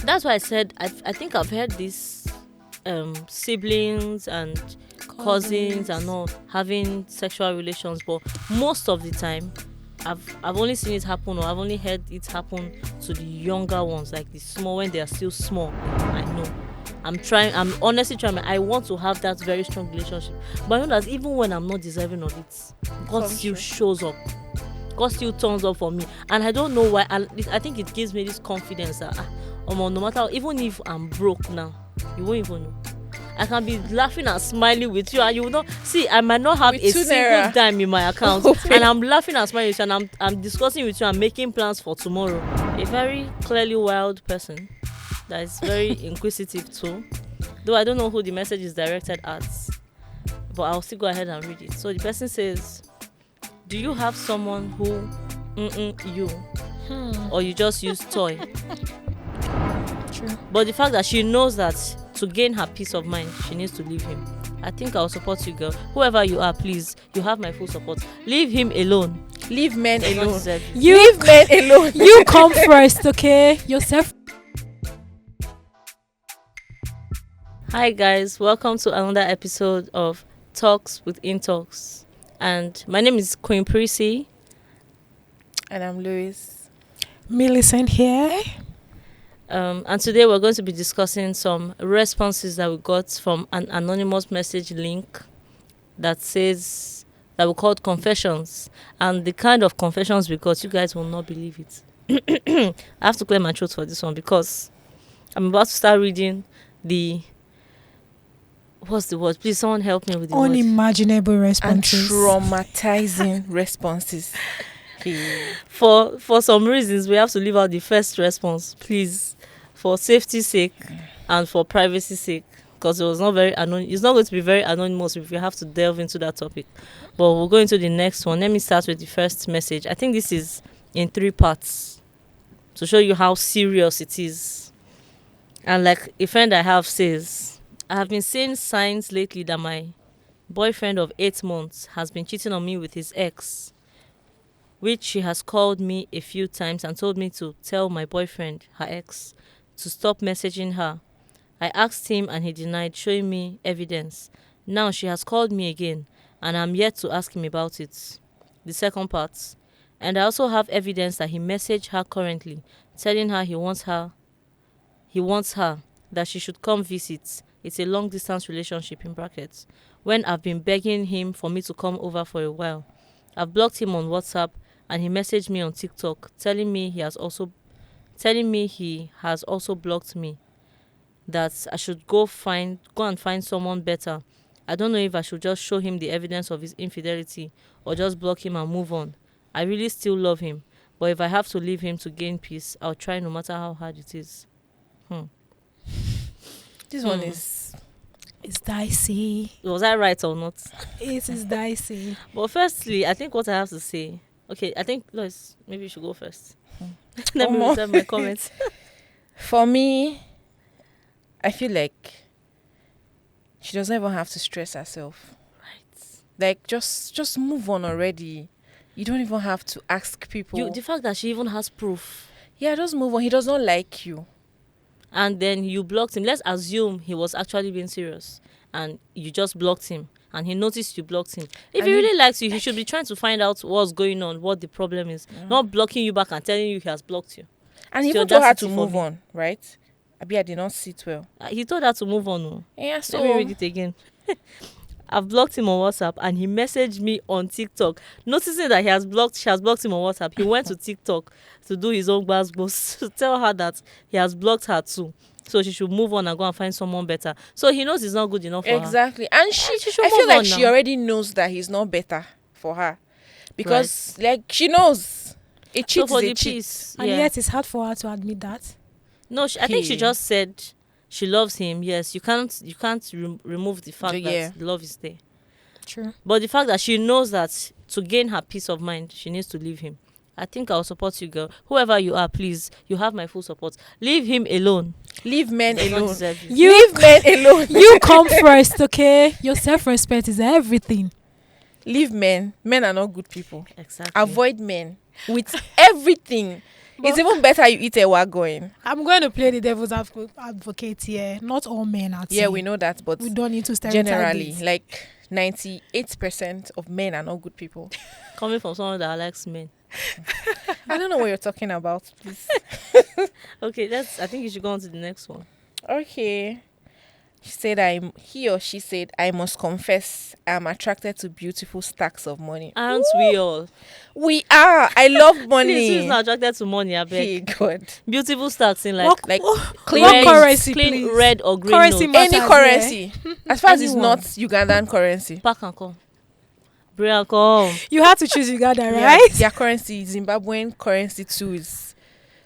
That's why I said I think I've heard this siblings and cousins and all having sexual relations, but most of the time I've only seen it happen, or I've only heard it happen to the younger ones, like the small, when they are still small. I know. I'm honestly trying. I want to have that very strong relationship, but I know that even when I'm not deserving of it, God still shows up. God still turns up for me, and I don't know why. And I think it gives me this confidence that no matter how, even if I'm broke now, you won't even know. I can be laughing and smiling with you, and you will not see. I might not have a single dime in my account, and I'm laughing and smiling with you, and I'm discussing with you and making plans for tomorrow. A very clearly wild person that is very inquisitive too. Though I don't know who the message is directed at, but I'll still go ahead and read it. So the person says, "Do you have someone who you, or you just use toy?" True. But the fact that she knows that to gain her peace of mind, she needs to leave him. I think I'll support you, girl. Whoever you are, please, you have my full support. Leave him alone. Leave men alone. Leave men alone. You come first, okay? Yourself. Hi guys, welcome to another episode of Talks with Intalks. And my name is Queen Prissy. And I'm Louis. Millicent here. And today we're going to be discussing some responses that we got from an anonymous message link that says that we called confessions. And the kind of confessions we got, you guys will not believe it. I have to clear my throat for this one because I'm about to start reading the... What's the word? Please, someone help me with the unimaginable responses. And traumatizing responses. For some reasons, we have to leave out the first response, please, for safety's sake and for privacy's sake, because it was not very anonymous. It's not going to be very anonymous if we have to delve into that topic. But we'll go into the next one. Let me start with the first message. I think this is in 3 parts to show you how serious it is. And like a friend I have says, I have been seeing signs lately that my boyfriend of 8 months has been cheating on me with his ex, which she has called me a few times and told me to tell my boyfriend, her ex, to stop messaging her. I asked him and he denied, showing me evidence. Now she has called me again and I'm yet to ask him about it. The second part. And I also have evidence that he messaged her currently, telling her he wants her, that she should come visit. It's a long distance relationship in brackets. When I've been begging him for me to come over for a while. I've blocked him on WhatsApp and he messaged me on Tik Tok telling me he has also blocked me, that I should go and find someone better. I don't know if I should just show him the evidence of his infidelity or just block him and move on. I really still love him, but if I have to leave him to gain peace, I'll try no matter how hard it is. This one is... It's dicey. Was I right or not? It is dicey. But firstly, I think what I have to say... Okay, I think, Lois, maybe you should go first. Let me reserve my comments. For me, I feel like she doesn't even have to stress herself. Right. Like, just move on already. You don't even have to ask people. The fact that she even has proof. Yeah, just move on. He does not like you. And then you blocked him. Let's assume he was actually being serious and you just blocked him and he noticed you blocked him. If he really likes you, he should be trying to find out what's going on, what the problem is. Yeah. Not blocking you back and telling you he has blocked you. And he even told her to move on, right? I did not sit well. He told her to move on. No? Yeah, so... Let me read it again. I've blocked him on WhatsApp and he messaged me on TikTok. Noticing that she has blocked him on WhatsApp, he went to TikTok to do his own gbas to tell her that he has blocked her too. So she should move on and go and find someone better. So he knows he's not good enough for her. Exactly. And she should I feel like she already knows that he's not better for her. Because like she knows a cheat is a cheat. And yet it's hard for her to admit that. No, I think she just said she loves him. Yes, you can't remove the fact that love is there. True. But the fact that she knows that to gain her peace of mind, she needs to leave him. I think I'll support you, girl. Whoever you are, please, you have my full support. Leave him alone. Leave men alone. Leave men alone. You come first, okay? Your self-respect is everything. Leave men. Men are not good people. Exactly. Avoid men with everything. It's even better you eat a wagon. I'm going to play the devil's advocate here. Not all men are. Yeah, we know that, but we don't need to stereotype generally, it. like 98% of men are not good people. Coming from someone that likes men. I don't know what you're talking about, please. Okay, I think you should go on to the next one. Okay. He or she said, I must confess, I'm attracted to beautiful stacks of money. Aren't we all? We are. I love money. Please, who's not attracted to money, I beg? Hey, God. Beautiful stacks in like clean what currency, clean please? red or green Currency notes. Any matters, currency. As far as it's Anyone. not Ugandan currency. Pack and come. Bring and come. You have to choose Uganda, Yeah, right? their currency, Zimbabwean currency too, is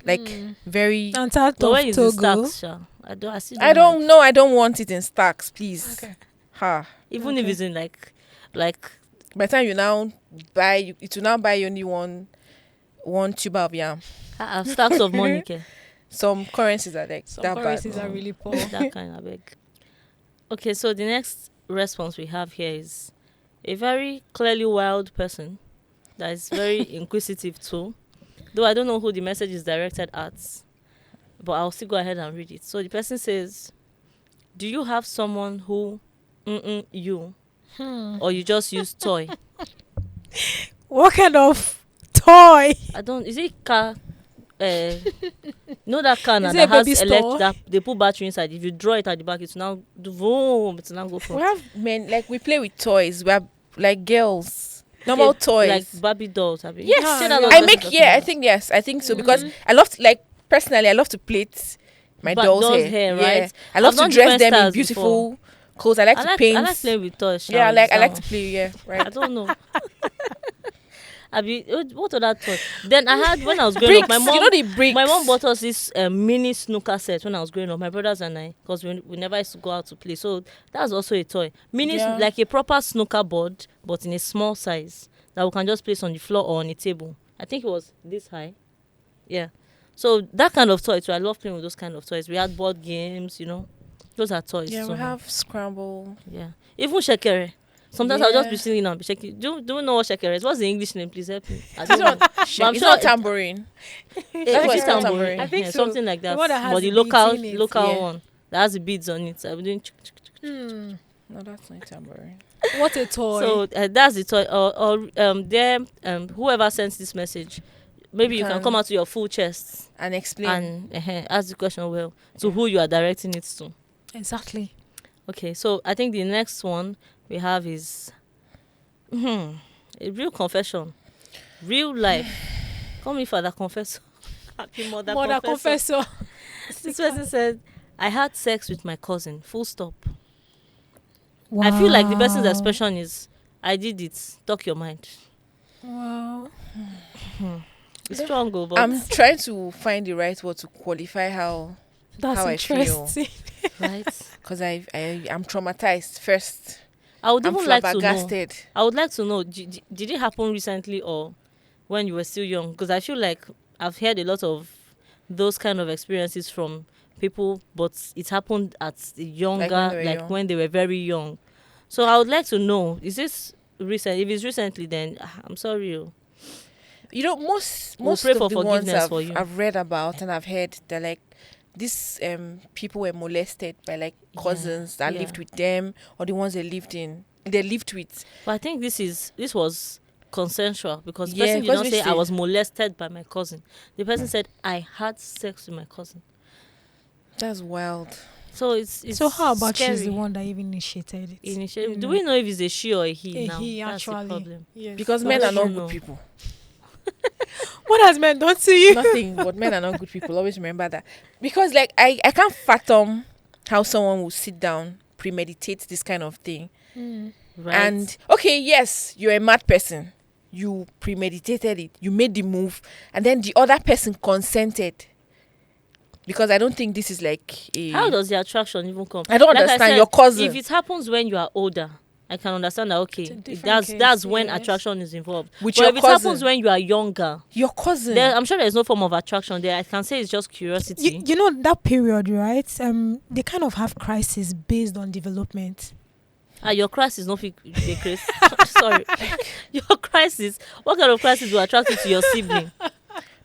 like very. And out But when of is the Togo. stacks, Sha? I still I don't know. I don't want it in stacks, please. Okay. Ha. Even if it's in like By the time you now buy, it will now buy you only one tuber of yam. stacks of money. Ke. Some currencies are like Some that currencies bad. are really poor. That kind of beg. Okay, so the next response we have here is a very clearly wild person that is very inquisitive too. Though I don't know who the message is directed at, but I'll still go ahead and read it. So the person says, do you have someone who you or you just use toy? What kind of toy? I don't, is it car? Know that car now Is it that a baby has store? that they put battery inside. If you draw it at the back, it's now do boom. It's now go We for have men, like we play with toys. We are like girls. Normal toys. like Barbie dolls. Have you? Yes. Say that was I what make, you're yeah, I talking think yes. I think so because I love to, like, personally, I love to plait my But doll's doll's hair. hair, Yeah. right? I love I've to done dress different them in styles beautiful clothes. I like about. to paint. I like playing with toys. Yeah, I that like one. to play. Yeah, I right. don't know. What other toy? Then I had when I was growing up. Bricks. My mom, You know the bricks. my mom bought us this mini snooker set when I was growing up. My brothers and I, because we never used to go out to play. So that's also a toy. Mini, Yeah. like a proper snooker board, but in a small size that we can just place on the floor or on a table. I think it was this high. Yeah. So that kind of toy too. I love playing with those kind of toys. We had board games, Those are toys. Yeah, so we have scramble. yeah. Even shekere. Sometimes I'll just be Yeah. sitting and be shaking. Do you know what shekere is? What's the English name? Please help me. I It's don't know. not, I'm it's sure not tambourine. That's what what it's called, tambourine. I think so. Something like that. The one that has But the the local beads in it, local yeah. one that has the beads on it. I'm doing. Hmm. No, that's not tambourine. What a toy. So that's the toy. Or whoever sends this message, maybe you can come out to your full chest And explain. and ask the question well to who you are directing it to. Exactly. Okay, so I think the next one we have is a real confession, real life. Call me Father Confessor. Happy Mother Confessor. Confessor. This person said, I had sex with my cousin. Full stop. Wow. I feel like the person's expression is, I did it. Talk your mind. Wow. It's strong, but I'm trying to find the right word to qualify how That's I feel. interesting. right. because I'm traumatized first. I would I'm even like to know. flabbergasted. I would like to know. Did it happen recently or when you were still young? Because I feel like I've heard a lot of those kind of experiences from people, but it happened at the younger, when they were very young. So I would like to know: is this recent? If it's recently, then I'm sorry. You know, most We'll of pray for the ones forgiveness for you. I've read about and I've heard, they're like, these people were molested by like cousins that lived with them, or the ones they lived with. But I think this was consensual because the Yeah, person did because not we say I say- was molested by my cousin. The person said I had sex with my cousin. That's wild. So it's So how about scary. she's the one that even initiated it? Do we know if it's a she or a he A now? he, That's the actually. problem. Yes. Because So men I are not don't good know. people. What has men done to you? Nothing, but men are not good people. Always remember that. Because like I can't fathom how someone will sit down, premeditate this kind of thing. Right. And okay, yes, you're a mad person. You premeditated it. You made the move, and then the other person consented. Because I don't think this is like a. how does the attraction even come? I don't Like understand said, your cousin. If it happens when you are older, I can understand that. Okay, It's a different that's case, when yes. attraction is involved. With but your if it cousin. happens when you are younger, Your cousin. I'm sure there's no form of attraction there. I can say it's just curiosity. You know that period, right? They kind of have crisis based on development. Your crisis no fit dey craze. Sorry, your crisis. What kind of crisis will attract you to your sibling?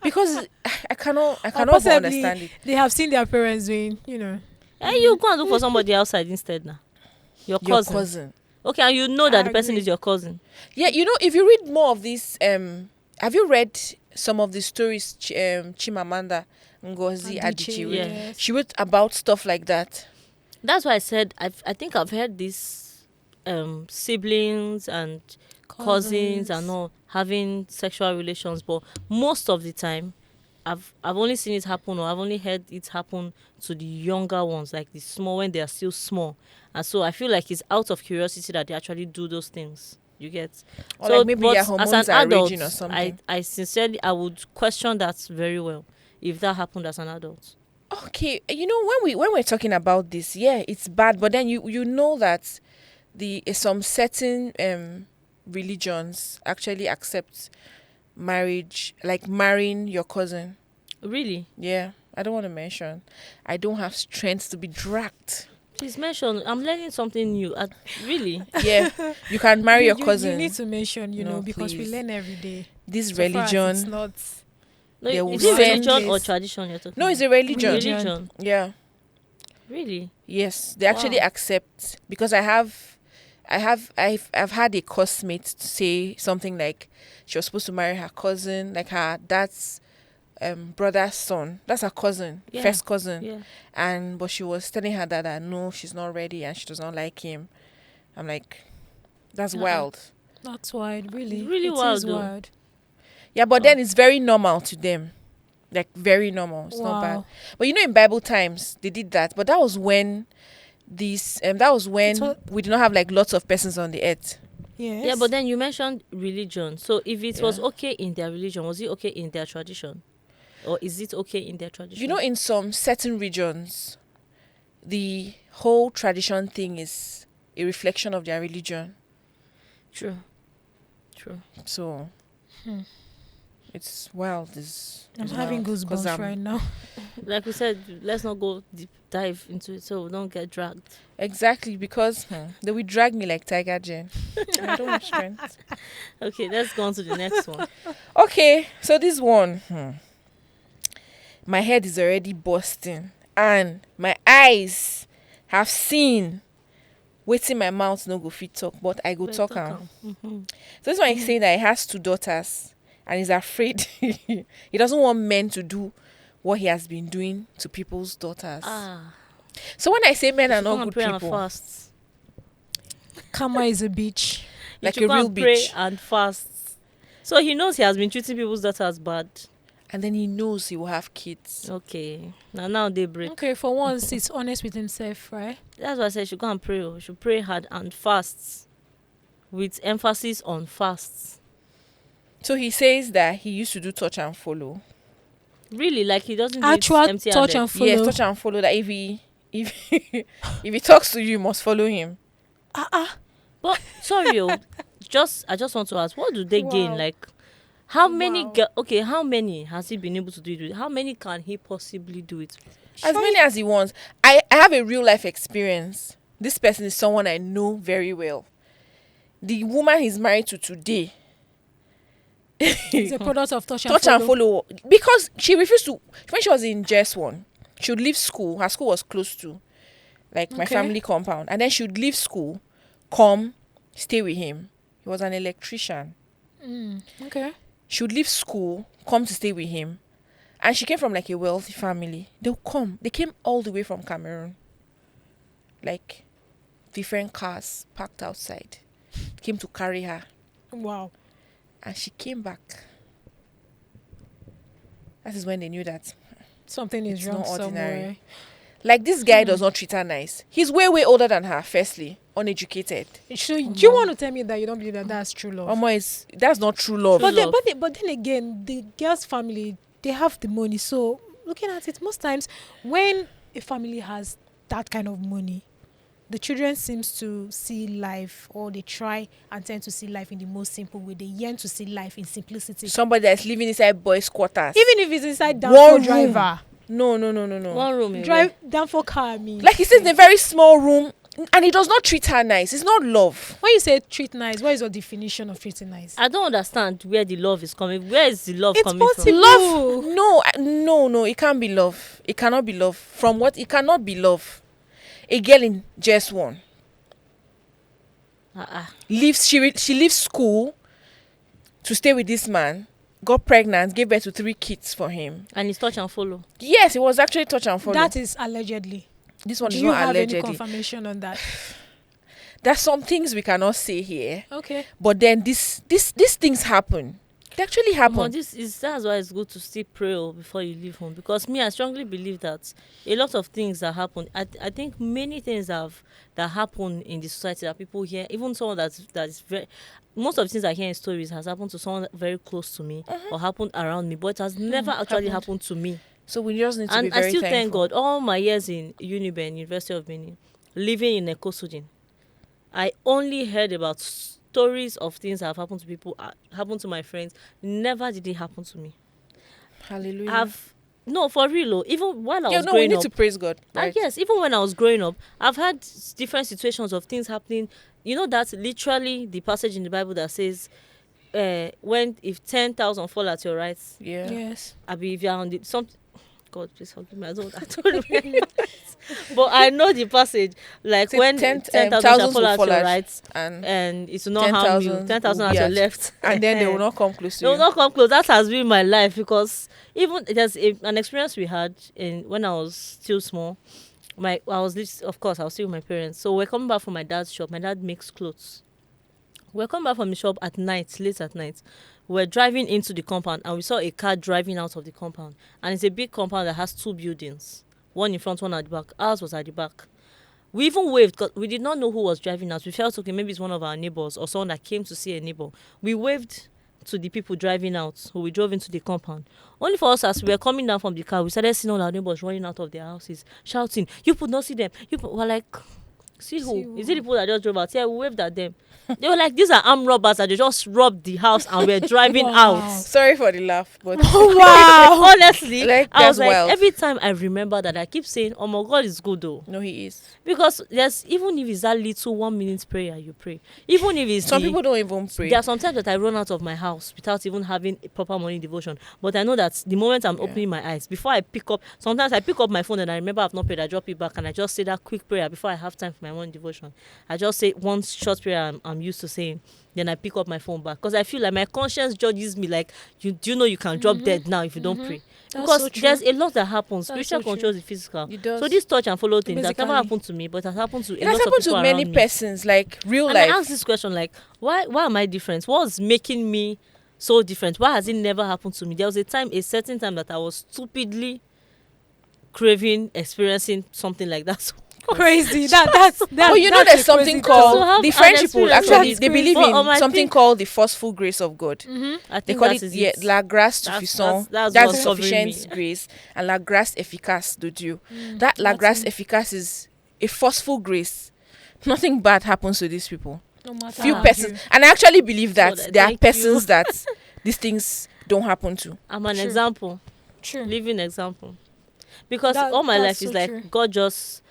Because I cannot Or but possibly understand it. they have seen their parents doing, you know. And you go and look for somebody outside instead now. Your Your cousin. cousin. Okay, and you know I that the person agree. is your cousin. Yeah, if you read more of this, have you read some of the stories Chimamanda Ngozi Adichie wrote? Yeah. Yes. She wrote about stuff like that. That's why I said I think I've heard this siblings and cousins and all having sexual relations, but most of the time I've only seen it happen, or I've only heard it happen to the younger ones, like the small, when they are still small. And so I feel like it's out of curiosity that they actually do those things. You get? Or So, like maybe but their as hormones an are adult, raging or something. I sincerely I would question that very well if that happened as an adult. Okay, when we're talking about this, yeah, it's bad, but then you know that some certain religions actually accept marriage, like marrying your cousin. Really? Yeah, I don't want to mention. I don't have strength to be dragged. Please mention. I'm learning something new. Really? Yeah, you can marry your cousin. You need to mention, No, because please. we learn every day. This So far as religion. it's not. No, They will is it send religion or this- tradition you're talking No, it's about? a religion. Religion. Yeah. Really? Yes, they actually Wow. accept, because I've had a classmate say something like she was supposed to marry her cousin, like her dad's brother's son. That's her cousin, Yeah. first cousin. Yeah. But she was telling her dad that no, she's not ready and she does not like him. I'm like, that's Uh-uh. wild. That's wild, really. It's really It wild, is though. wild. Yeah, but then it's very normal to them. Like very normal. It's not bad. Wow. But in Bible times they did that. But that was when wa- we did not have like lots of persons on the earth. Yes. Yeah, but then you mentioned religion. So if it was Yeah. okay in their religion, was it okay in their tradition? Or is it okay in their tradition? You know, in some certain regions, the whole tradition thing is a reflection of their religion. True. True. So it's wild. I'm having goosebumps right now. Like we said, let's not go deep dive into it so we don't get dragged. Exactly, because they will drag me like Tiger Jen. I don't have strength. Okay, let's go on to the next one. Okay, so this one, my head is already busting, and my eyes have seen. Waiting my mouth no go fit talk, but I go talk am. Mm-hmm. So this one is saying that he has 2 daughters and he's afraid he doesn't want men to do what he has been doing to people's daughters. So when I say men are not good people, fast. Karma is a bitch. like You a should go real and pray bitch, and fast. So he knows he has been treating people's daughters bad. and then he knows he will have kids. Okay. Now they break. Okay, for once, it's honest with himself, right? That's why I said you should go and pray. You should pray hard and fast. With emphasis on fasts. So he says that he used to do touch and follow. Really, like he doesn't do Actual it empty touch and follow. Yes, touch and follow. That if if he talks to you, you must follow him. But sorry, I just want to ask, what do they gain? Wow. Like, how many? Wow. How many has he been able to do it with? How many can he possibly do it with? As many as he wants. I have a real life experience. This person is someone I know very well. The woman he's married to today, It's a product of touch and touch follow. and follow, because she refused to. When she was in JS1, she would leave school. Her school was close to like my Okay. family compound, and then she would leave school, come stay with him. He was an electrician. Okay. She would leave school, come to stay with him, and she came from like a wealthy family. They came all the way from Cameroon, like different cars parked outside, came to carry her, Wow. and she came back. That is when they knew that, Something is It's wrong not ordinary. somewhere. like, this guy does not treat her nice. He's way older than her. Firstly, uneducated. So, do you want to tell me that you don't believe that that's true love? That's not true love. True love. But then again, the girl's family, they have the money. So looking at it, most times when a family has that kind of money, the children seems to see life, or they try and tend to see life in the most simple way. They yearn to see life in simplicity. Somebody that's living inside boys' quarters. Even if it's inside down One for room. driver, No. One room. drive down for car. I mean, Like he says, in a very small room, And he does not treat her nice. It's not love. When you say treat nice, what is your definition of treating nice? I don't understand where the love is coming. Where is the love It's coming possible. Love? No. It can't be love. It cannot be love. From what? It cannot be love. A girl in just one from? leaves. She leaves school to stay with this man. Got pregnant. Gave birth to 3 kids for him. And it's touch and follow. Yes, it was actually touch and follow. That is allegedly. This one Do is you not have allegedly. any confirmation on that? There's some things we cannot say here. Okay. But then these things happen. They actually happen. But that's why it's good to still pray before you leave home. Because I strongly believe that a lot of things that happen. I think many things that happen in the society that people hear, even someone that is very. Most of the things I hear in stories has happened to someone very close to me or happened around me, but it has never actually happened to me. So we just need to be And very I still thankful. thank God. All my years in Uniben, University of Benin, living in Ekosudin, I only heard about stories of things that have happened to people, happened to my friends. Never did it happen to me. Hallelujah. No, for real. Even while I was we growing need up, to praise God. Right? yes, even when I was growing up, I've had different situations of things happening. You know, that's literally the passage in the Bible that says, if 10,000 fall at your right, Yeah. Yes. if you're on the something. God, please forgive me. I don't remember. But I know the passage. Like Say when 10,000 shall fall at your right, and it will not harm you. 10,000 at your left, and then they will not come close to they will you. not come close. That has been my life, because even there's an experience we had when I was still small. I was of course I was still with my parents. So we're coming back from my dad's shop. My dad makes clothes. We're coming back from the shop at night, late at night. We're driving into the compound and we saw a car driving out of the compound. And it's a big compound that has 2 buildings. One in front, one at the back. Ours was at the back. We even waved because we did not know who was driving us. We felt, okay, maybe it's one of our neighbors or someone that came to see a neighbor. We waved to the people driving out, so we drove into the compound. Only for us, as we were coming down from the car, we started seeing all our neighbors running out of their houses, shouting, "You could not see them." We're like, see who? Is it the people that just drove out? Yeah, we waved at them. They were like, these are armed robbers and they just robbed the house and we're driving Wow. out. Sorry for the laugh, but Wow. Honestly, Like, I was that's like, wild. every time I remember that, I keep saying, oh my God, is good though. no, he is. Because even if it's that little 1 minute prayer you pray, even if it's Some people don't even pray. there are sometimes that I run out of my house without even having a proper morning devotion. But I know that the moment I'm opening my eyes, before I pick up, sometimes I pick up my phone and I remember I've not prayed, I drop it back and I just say that quick prayer before I have time for my morning devotion. I just say one short prayer I'm used to saying, then I pick up my phone back. Because I feel like my conscience judges me like, do you know you can drop dead now if you don't pray? That's Because so true. there's a lot that happens. That's Spiritual so true. controls the physical. It does. So this touch and follow thing, that Basically. never happened to me, but it has happened to It a has lot of happened people to many around me. persons, like real And life. I asked this question, like, why am I different? What's making me so different? Why has it never happened to me? There was a certain time that I was stupidly experiencing something like that. Crazy. That's But you know, that's there's a something crazy called to have the an French people. experience. Actually, That's they crazy. believe But, in I something think- called the forceful grace of God. I They think call that it is la grâce That's suffisante. what's That's covering sufficient me. grace, and la grâce efficace de Dieu. That la that's grâce efficace is a forceful grace. Nothing bad happens to these people. No matter Few how persons, you- and I actually believe that God, there are thank persons you. that these things don't happen to. I'm an True. example, True. living example. Because That- all my that's life is so like true. God just.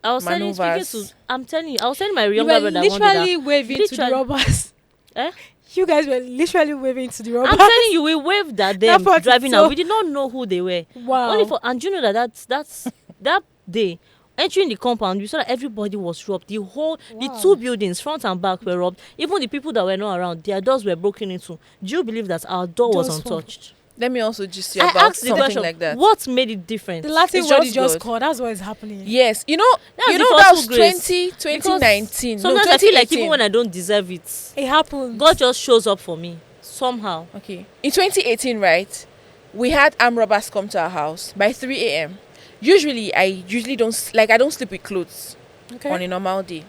I was Maneuvers. telling you, I was telling my You younger were brother one day literally that, waving to the literally- robbers. Eh? You guys were literally waving to the robbers. I'm telling you, we waved at them That part is driving so- out. We did not know who they were. Wow. Only for, and you know that's that day entering the compound, we saw that everybody was robbed. The Wow. 2 buildings, front and back, were robbed. Even the people that were not around, their doors were broken into. Do you believe that our door was Doors were- untouched? Let me also just say I about asked the something question, like that. what made it different? the Latin It's word just you just God. called. That's what is happening. Yes, you know That's that the was forceful grace. 2019. No, Sometimes I feel like 2018. even when I don't deserve it, It happened. God just shows up for me somehow. Okay. In 2018, right, we had armed robbers come to our house by 3 a.m. I usually don't I don't sleep with clothes Okay. on a normal day.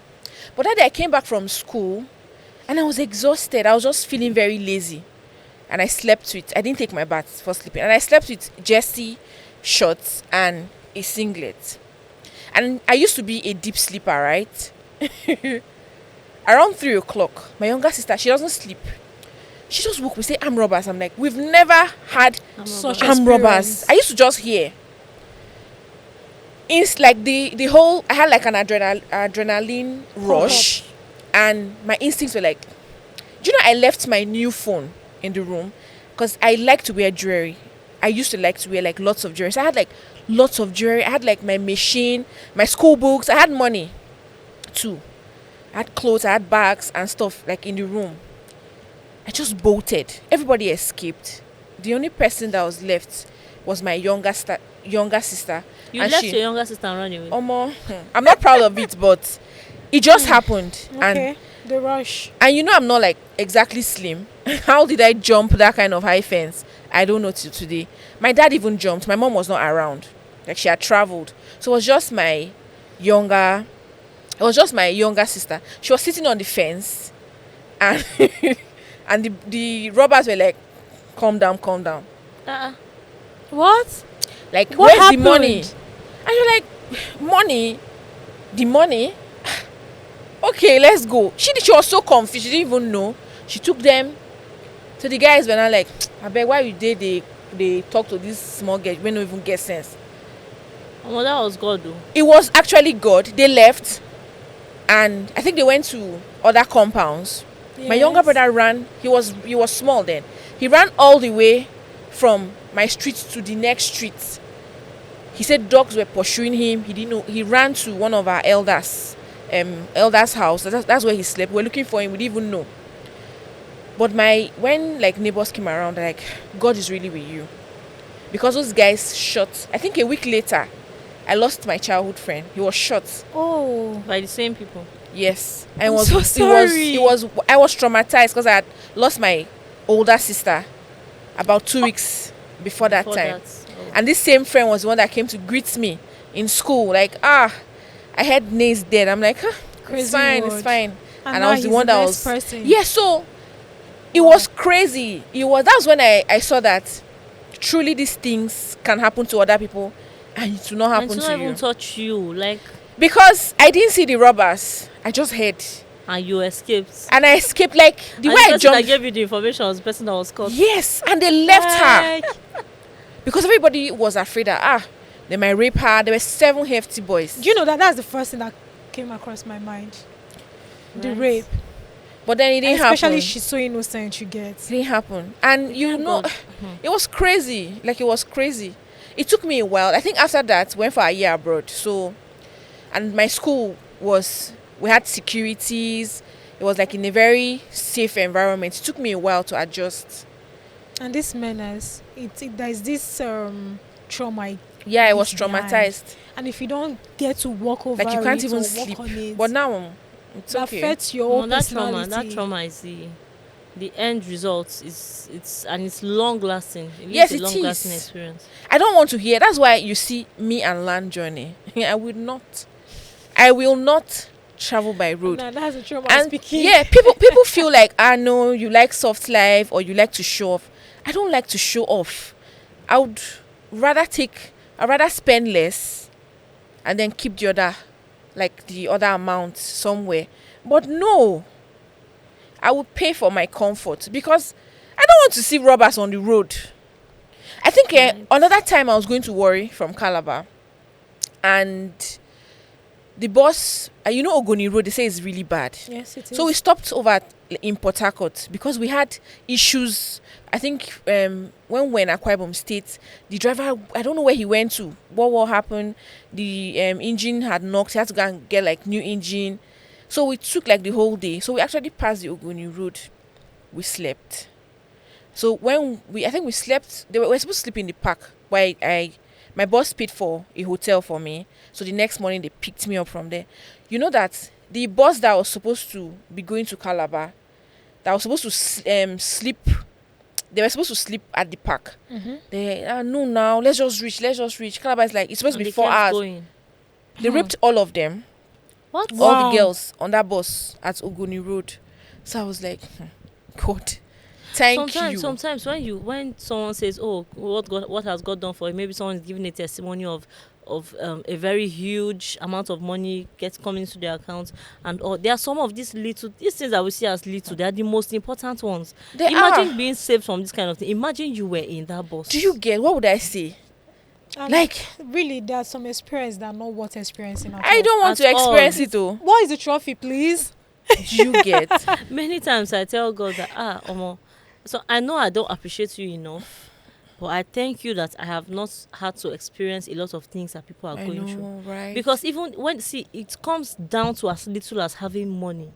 But that day I came back from school and I was exhausted. I was just feeling very lazy. And I slept with, I didn't take my bath for sleeping. And I slept with jersey, shorts, and a singlet. And I used to be a deep sleeper, right? Around 3 o'clock, my younger sister, she doesn't sleep. She just woke me, say, armed robbers. I'm like, we've never had Such armed robbers. experience. I used to just hear. it's like the whole, I had like an adrenaline rush, and my instincts were like, do you know, I left my new phone in the room because I like to wear jewelry. I used to like to wear like lots of jewelry. So I had like lots of jewelry. I had like my machine, my school books. I had money too. I had clothes, I had bags and stuff like in the room. I just bolted. Everybody escaped. The only person that was left was my younger sister. You and left she, your younger sister and ran away. Omo, I'm not proud of it, but it just happened. Okay. The rush. And you know I'm not like exactly slim. How did I jump that kind of high fence? I don't know till today. My dad even jumped. My mom was not around. Like she had traveled. So it was just my younger sister. She was sitting on the fence and and the robbers were like, calm down, calm down. What? Like, What where's happened? the money? And you're like, money? The money? Okay, let's go. She was so confused. She didn't even know. She took them. So the guys were not like, I beg, why you did they talk to this small girl? We don't even get sense. Oh, that was God though. It was actually God. They left. And I think they went to other compounds. Yes. My younger brother ran. He was small then. He ran all the way from my street to the next street. He said dogs were pursuing him. He didn't know. He ran to one of our elders' house. That's where he slept. We were looking for him. We didn't even know. But when like neighbors came around, they're like, God is really with you, because those guys shot. I think a week later, I lost my childhood friend. He was shot. Oh. By the same people. Yes, I'm so sorry. I was traumatized because I had lost my older sister about 2 weeks before that time. And this same friend was the one that came to greet me in school. Like, I heard Nate's dead. I'm like, it's fine, word. it's fine. And I was the one that was person. Yeah, so it was crazy. That was when I saw that truly these things can happen to other people and it will not happen and to not you. even touch you, like, because I didn't see the robbers. I just heard. and you escaped. And I escaped, like the and way the I person jumped. that gave you the information was the person that was caught. Yes, and they left her Like, because everybody was afraid that they might rape her. There were 7 hefty boys. Do you know that's the first thing that came across my mind? The Right. rape. But then it didn't Especially happen. she's so innocent, you get. It didn't happen. And you Thank know, God. it was crazy. Like, it was crazy. It took me a while. I think after that, went for a year abroad. So, and my school we had securities. It was like in a very safe environment. It took me a while to adjust. And this menace, there's this trauma. Yeah, I was It's behind. traumatized. And if you don't get to walk over Like, you can't it even or sleep. walk on it, But now, it's that okay. affects your No, own that personality. trauma is the end result it's long lasting. Yes, a it long lasting is. experience. I don't want to hear. That's why you see me and land journey. I will not travel by road. Nah, that's a trauma And speaking. yeah, people feel like, no, you like soft life or you like to show off. I don't like to show off. I'd rather spend less and then keep the other amount somewhere. But no, I will pay for my comfort because I don't want to see robbers on the road. I think Right. another time I was going to Warri from Calabar, and the bus, Ogoni Road, they say is really bad. Yes, it is. So we stopped over in Port Harcourt because we had issues. I think when we were in Akwa Ibom State, the driver, I don't know where he went to. What happened? The engine had knocked. He had to go and get like new engine. So we took like the whole day. So we actually passed the Ogoni Road. We slept. So I think we slept. We were supposed to sleep in the park. Why my boss paid for a hotel for me. So the next morning they picked me up from there. You know that the bus that was supposed to be going to Calabar, that was supposed to sleep. They were supposed to sleep at the park. Mhm. No, now let's just reach. Calabar is like, it's supposed to And be they 4 kept hours. going. They raped all of them, What? Wow. all the girls on that bus at Ogoni Road. So I was like, God, thank you. Sometimes when someone says, "Oh, what has God done for you?" Maybe someone is giving a testimony of a very huge amount of money coming into their account, and there are some of these things that we see as little. They are the most important ones. They Imagine are. being saved from this kind of thing. Imagine you were in that bus. Do you get what would I say? And Like, really, there are some experience that are not worth experiencing at I all. don't want At to all. experience it though. What is the trophy, please? Do you get? Many times I tell God that omo, so I know I don't appreciate you enough, but I thank you that I have not had to experience a lot of things that people are I going through. know, right? Because even when see it comes down to as little as having money,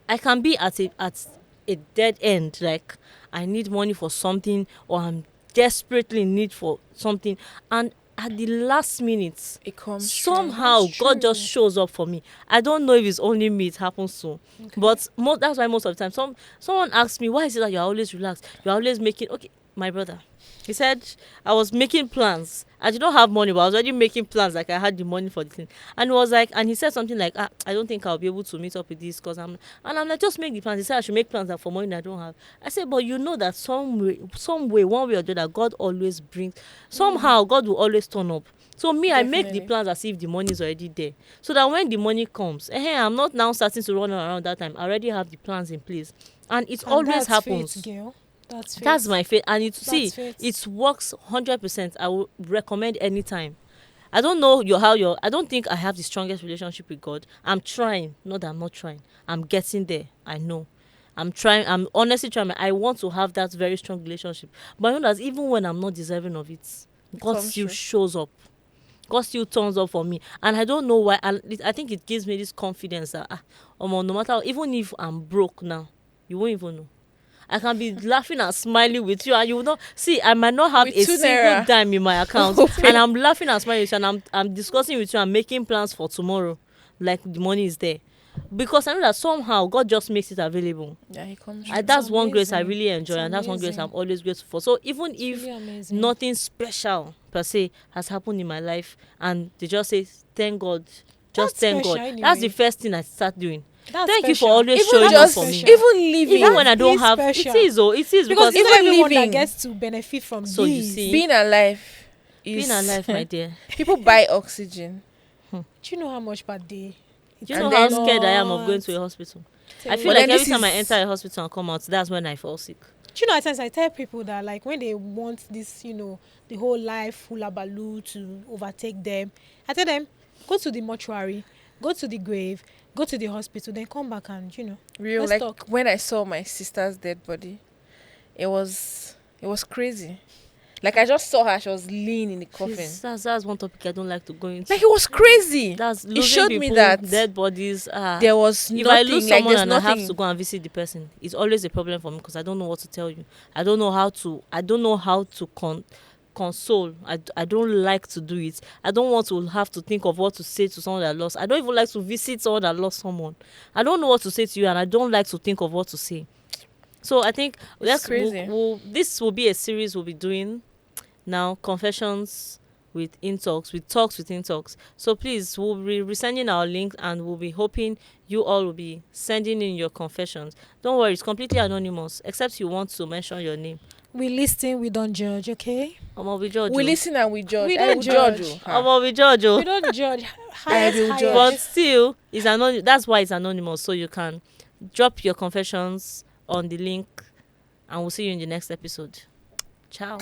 I can be at a dead end, like I need money for something or I'm desperately in need for something, and at the last minute it comes true. somehow That's God just true. shows up for me. I don't know if it's only me it happens to, but that's why most of the time someone asks me, why is it that you're always relaxed, you're always making okay. My brother, he said I was making plans. I did not have money, but I was already making plans, like I had the money for the thing. And it was like, and he said something like, I don't think I'll be able to meet up with this because I'm like, just make the plans. He said I should make plans that for money that I don't have. I said, but you know that some way, one way or the other, God always brings, somehow God will always turn up. So me, I make the Definitely. plans as if the money is already there. So that when the money comes, I'm not now starting to run around that time. I already have the plans in place. And it And always that's happens. Faith, girl. That's faith. That's my faith, and That's faith. it works 100%. I will recommend anytime. I don't know I don't think I have the strongest relationship with God. I'm trying, not that I'm not trying. I'm getting there. I know. I'm trying. I'm honestly trying. I want to have that very strong relationship, but I know that even when I'm not deserving of it, God comes still true. shows up. God still turns up for me, and I don't know why. And I think it gives me this confidence that no matter even if I'm broke now, you won't even know. I can be laughing and smiling with you, and you will not see. I might not have With a 2 single naira. dime in my account, and I'm laughing and smiling with you, and I'm discussing with you and making plans for tomorrow, like the money is there, because I know that somehow God just makes it available. Yeah, he comes true. That's one grace I amazing. really enjoy, It's and that's one grace I'm amazing. always grateful for. So even It's if really amazing. nothing special per se has happened in my life, and they just say thank God, just That's thank special God. That's the anyway. first thing I start doing. That's Thank you for special. always Even showing up just for me. special. even living, Even when I don't is have, special. it is Because because it's not even everyone that living- gets to benefit from So you this. see, being alive is being alive, my dear. people buy oxygen. Do you know how much per day? Do you And know how then- scared I am of going to a hospital? I feel But like then every this time I is- enter a hospital and come out, that's when I fall sick. Do you know at times I tell people that like when they want this, the whole life hula baloo to overtake them, I tell them go to the mortuary, go to the grave, go to the hospital, then come back and Real, let's like talk. when I saw my sister's dead body, it was crazy. Like I just saw her, she was laying in the coffin. That's one topic I don't like to go into. Like it was crazy. That's It losing showed me people, that dead bodies. There was If nothing. I lose like someone there's and I nothing. have to go and visit the person, it's always a problem for me because I don't know what to tell you. I don't know how to console. I don't like to do it. I don't want to have to think of what to say to someone that lost. I don't even like to visit someone that lost someone. I don't know what to say to you, and I don't like to think of what to say. So I think crazy. this will be a series we'll be doing now, confessions with Intalks, with talks with Intalks. So please, we'll be resending our link, and we'll be hoping you all will be sending in your confessions. Don't worry, it's completely anonymous, except you want to mention your name. We listen, we don't judge, okay? We judge. We listen and we judge. We I don't will judge. judge. you. We judge. We don't judge. Highest, will highest. judge. But still, it's anonymous. That's why it's anonymous. So you can drop your confessions on the link, and we'll see you in the next episode. Ciao.